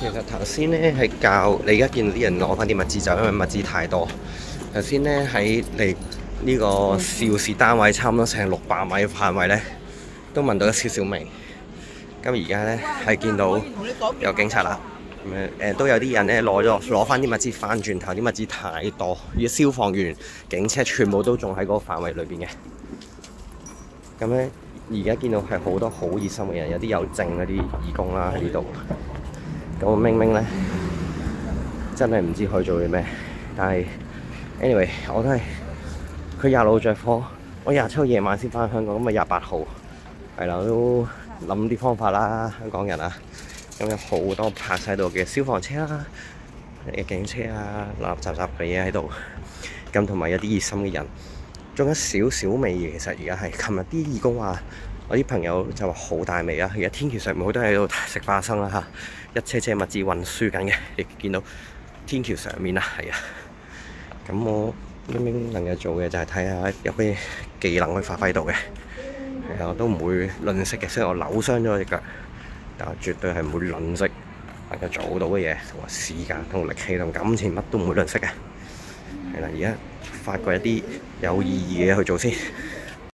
其實頭先咧係教你而家見到啲人攞翻啲物資，就因為物資太多。頭先咧喺離呢個肇事單位差唔多成600米範圍咧，都聞到一少少味。咁而家咧係見到有警察啦，都有啲人咧攞翻啲物資翻轉頭，啲物資太多，而消防員、警車全部都仲喺嗰個範圍裏邊嘅。咁咧而家見到係好多好熱心嘅人，有啲有證嗰啲義工啦喺呢度。咁明明咧真係唔知佢做嘅咩，但係 anyway 我都係佢廿六着火，我27號夜晚先翻香港，咁咪28號係啦，我都諗啲方法啦，香港人啊，咁有好多泊晒度嘅消防車啦、警車啊、垃雜雜嘅嘢喺度，咁同埋有啲熱心嘅人，仲有少少味嘅。其實而家係琴日啲義工話，我啲朋友就話好大味啊！而家天橋上面好多人喺度食花生啦嚇，一車車物資運輸緊嘅，亦見到天橋上面啊，係啊。咁我明能夠做嘅就係睇下有咩技能去發揮到嘅，係啊，我都唔會吝嗇嘅。雖然我扭傷咗隻腳，但係絕對係唔會吝嗇能夠做到嘅嘢，同埋時間同力氣同金錢乜都唔會吝嗇嘅。係啦，而家發掘一啲有意義嘅嘢去做先。